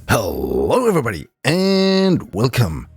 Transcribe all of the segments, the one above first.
Hello everybody and welcome!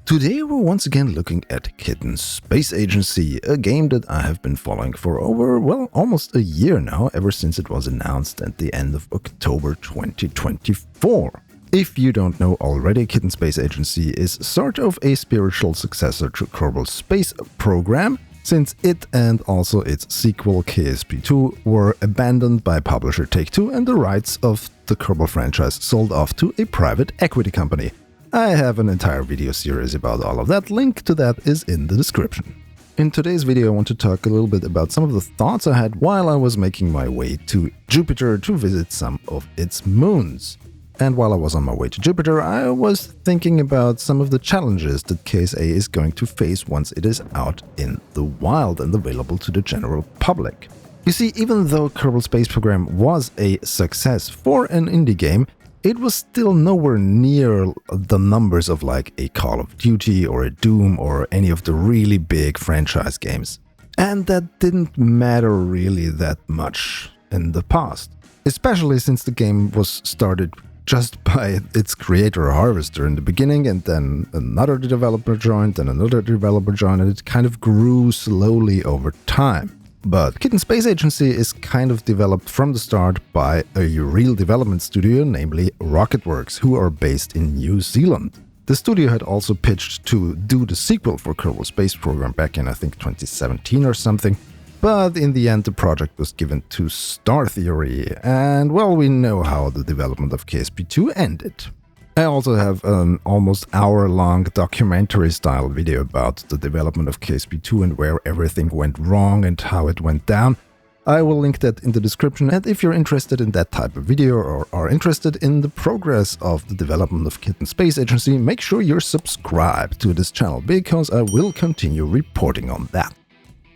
Today we're once again looking at Kitten Space Agency, a game that I have been following for over, almost a year now, ever since it was announced at the end of October 2024. If you don't know already, Kitten Space Agency is sort of a spiritual successor to Kerbal Space Program, since it and also its sequel KSP2 were abandoned by publisher Take-Two and the rights of the Kerbal franchise sold off to a private equity company. I have an entire video series about all of that, link to that is in the description. In today's video I want to talk a little bit about some of the thoughts I had while I was making my way to Jupiter to visit some of its moons. And while I was on my way to Jupiter, I was thinking about some of the challenges that KSA is going to face once it is out in the wild and available to the general public. You see, even though Kerbal Space Program was a success for an indie game, it was still nowhere near the numbers of like a Call of Duty or a Doom or any of the really big franchise games. And that didn't matter really that much in the past, especially since the game was started just by its creator Harvester in the beginning, and then another developer joined, and another developer joined, and it kind of grew slowly over time. But Kitten Space Agency is kind of developed from the start by a real development studio, namely Rocketworks, who are based in New Zealand. The studio had also pitched to do the sequel for Kerbal Space Program back in I think 2017 or something, but in the end the project was given to Star Theory, and well, we know how the development of KSP2 ended. I also have an almost hour-long documentary-style video about the development of KSP2 and where everything went wrong and how it went down. I will link that in the description, and if you're interested in that type of video or are interested in the progress of the development of Kitten Space Agency, make sure you're subscribed to this channel, because I will continue reporting on that.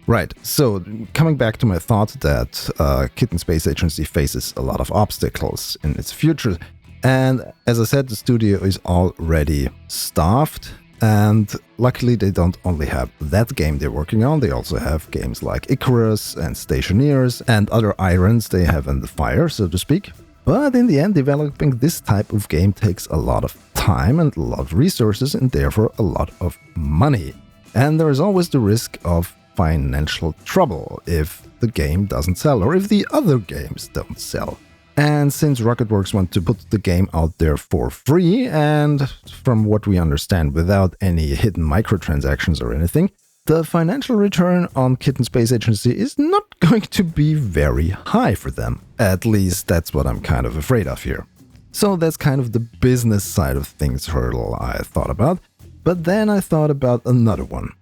Right, so coming back to my thought that Kitten Space Agency faces a lot of obstacles in its future, and as I said, the studio is already staffed, and luckily they don't only have that game they're working on, they also have games like Icarus and Stationeers and other irons they have in the fire, so to speak. But in the end, developing this type of game takes a lot of time and a lot of resources and therefore a lot of money. And there is always the risk of financial trouble if the game doesn't sell or if the other games don't sell. And since Rocketworks want to put the game out there for free, and from what we understand without any hidden microtransactions or anything, the financial return on Kitten Space Agency is not going to be very high for them. At least that's what I'm kind of afraid of here. So that's kind of the business side of things hurdle I thought about, but then I thought about another one.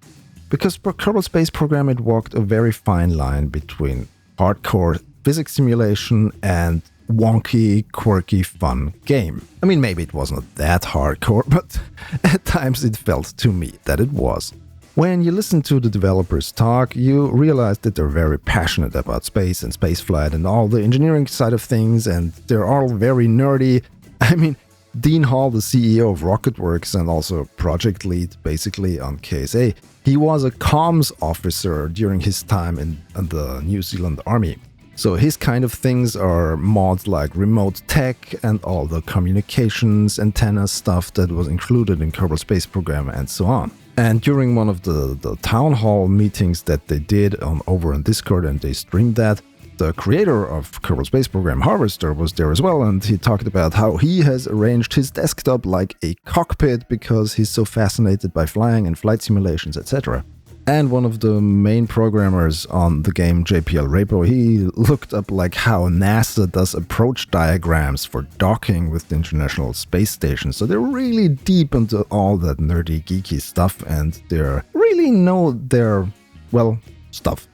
Because for Kerbal Space Program it walked a very fine line between hardcore physics simulation and wonky, quirky, fun game. I mean, maybe it wasn't that hardcore, but at times it felt to me that it was. When you listen to the developers talk, you realize that they're very passionate about space and spaceflight and all the engineering side of things, and they're all very nerdy. I mean, Dean Hall, the CEO of Rocketworks and also project lead basically on KSA, he was a comms officer during his time in the New Zealand Army. So his kind of things are mods like remote tech and all the communications, antenna stuff that was included in Kerbal Space Program and so on. And during one of the town hall meetings that they did over on Discord, and they streamed that, the creator of Kerbal Space Program, Harvester, was there as well, and he talked about how he has arranged his desktop like a cockpit because he's so fascinated by flying and flight simulations, etc. And one of the main programmers on the game, JPL Repo, he looked up like how NASA does approach diagrams for docking with the International Space Station. So they're really deep into all that nerdy, geeky stuff, and they really know their, well, stuff.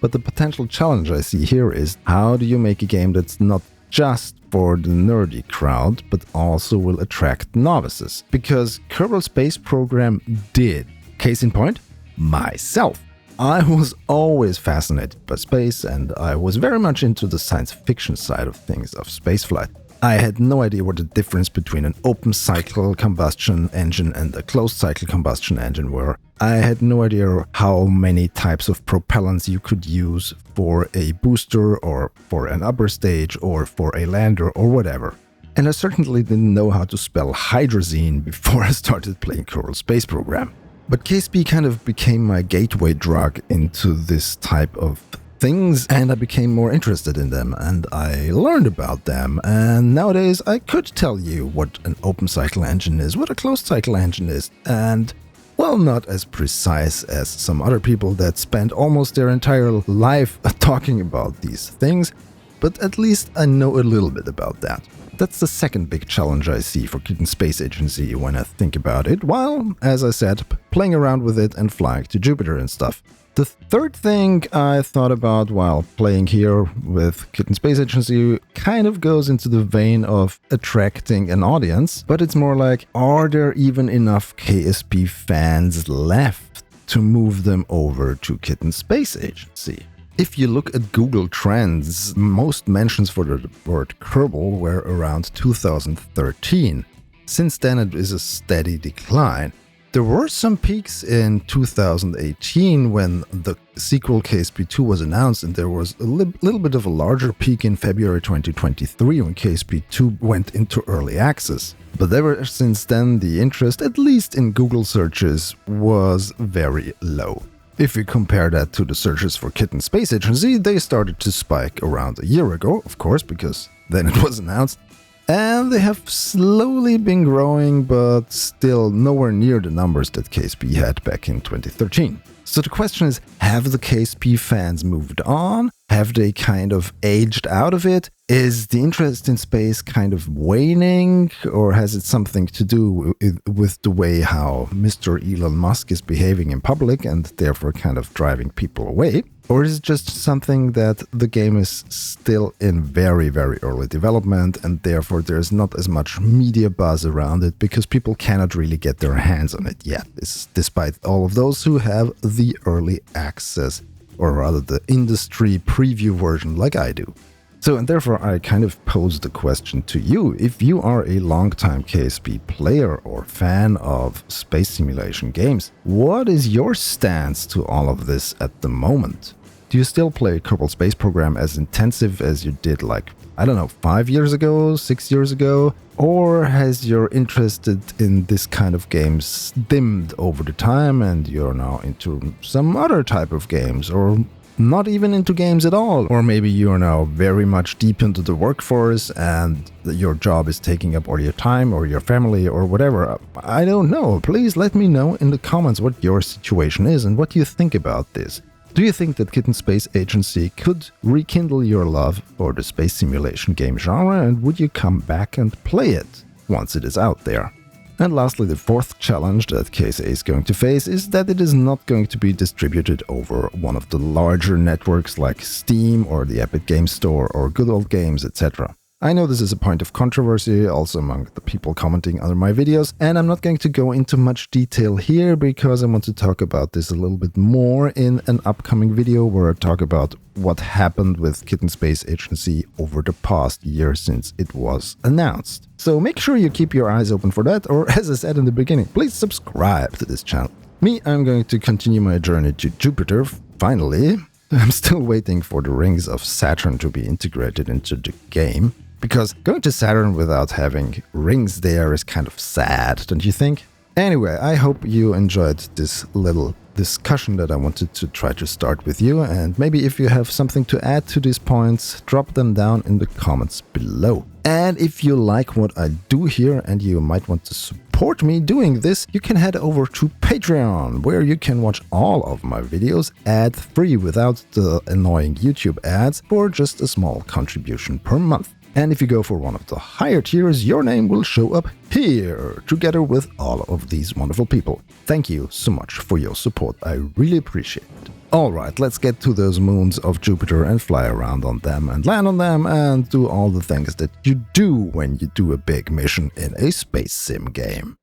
But the potential challenge I see here is, how do you make a game that's not just for the nerdy crowd, but also will attract novices? Because Kerbal Space Program did. Case in point, myself. I was always fascinated by space, and I was very much into the science fiction side of things of spaceflight. I had no idea what the difference between an open cycle combustion engine and a closed cycle combustion engine were. I had no idea how many types of propellants you could use for a booster or for an upper stage or for a lander or whatever. And I certainly didn't know how to spell hydrazine before I started playing Kerbal Space Program. But KSP kind of became my gateway drug into this type of things, and I became more interested in them, and I learned about them, and nowadays I could tell you what an open cycle engine is, what a closed cycle engine is, and, well, not as precise as some other people that spend almost their entire life talking about these things, but at least I know a little bit about that. That's the second big challenge I see for Kitten Space Agency when I think about it, while, as I said, playing around with it and flying to Jupiter and stuff. The third thing I thought about while playing here with Kitten Space Agency kind of goes into the vein of attracting an audience, but it's more like, are there even enough KSP fans left to move them over to Kitten Space Agency? If you look at Google Trends, most mentions for the word Kerbal were around 2013. Since then it is a steady decline. There were some peaks in 2018 when the sequel KSP2 was announced, and there was a little bit of a larger peak in February 2023 when KSP2 went into early access. But ever since then, the interest, at least in Google searches, was very low. If you compare that to the searches for Kitten Space Agency, they started to spike around a year ago, of course, because then it was announced. And they have slowly been growing, but still nowhere near the numbers that KSP had back in 2013. So the question is, have the KSP fans moved on? Have they kind of aged out of it? Is the interest in space kind of waning? Or has it something to do with the way how Mr. Elon Musk is behaving in public and therefore kind of driving people away? Or is it just something that the game is still in very, very early development and therefore there's not as much media buzz around it because people cannot really get their hands on it yet, despite all of those who have the early access, or rather the industry preview version like I do. So, and therefore I kind of pose the question to you: if you are a longtime KSP player or fan of space simulation games, what is your stance to all of this at the moment? Do you still play Kerbal Space Program as intensive as you did, like, I don't know, 5 years ago, 6 years ago? Or has your interest in this kind of games dimmed over the time and you're now into some other type of games, or not even into games at all? Or maybe you're now very much deep into the workforce and your job is taking up all your time, or your family, or whatever. I don't know. Please let me know in the comments what your situation is and what you think about this. Do you think that Kitten Space Agency could rekindle your love for the space simulation game genre, and would you come back and play it once it is out there? And lastly, the fourth challenge that KSA is going to face is that it is not going to be distributed over one of the larger networks like Steam or the Epic Games Store or Good Old Games, etc. I know this is a point of controversy also among the people commenting under my videos, and I'm not going to go into much detail here because I want to talk about this a little bit more in an upcoming video where I talk about what happened with Kitten Space Agency over the past year since it was announced. So make sure you keep your eyes open for that, or as I said in the beginning, please subscribe to this channel. Me, I'm going to continue my journey to Jupiter, finally. I'm still waiting for the rings of Saturn to be integrated into the game. Because going to Saturn without having rings there is kind of sad, don't you think? Anyway, I hope you enjoyed this little discussion that I wanted to try to start with you, and maybe if you have something to add to these points, drop them down in the comments below. And if you like what I do here and you might want to support me doing this, you can head over to Patreon, where you can watch all of my videos ad-free without the annoying YouTube ads for just a small contribution per month. And if you go for one of the higher tiers, your name will show up here, together with all of these wonderful people. Thank you so much for your support, I really appreciate it. Alright, let's get to those moons of Jupiter and fly around on them and land on them and do all the things that you do when you do a big mission in a space sim game.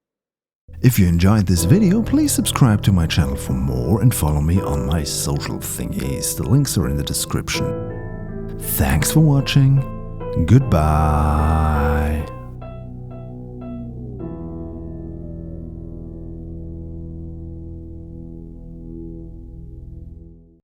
If you enjoyed this video, please subscribe to my channel for more and follow me on my social thingies. The links are in the description. Thanks for watching. Goodbye.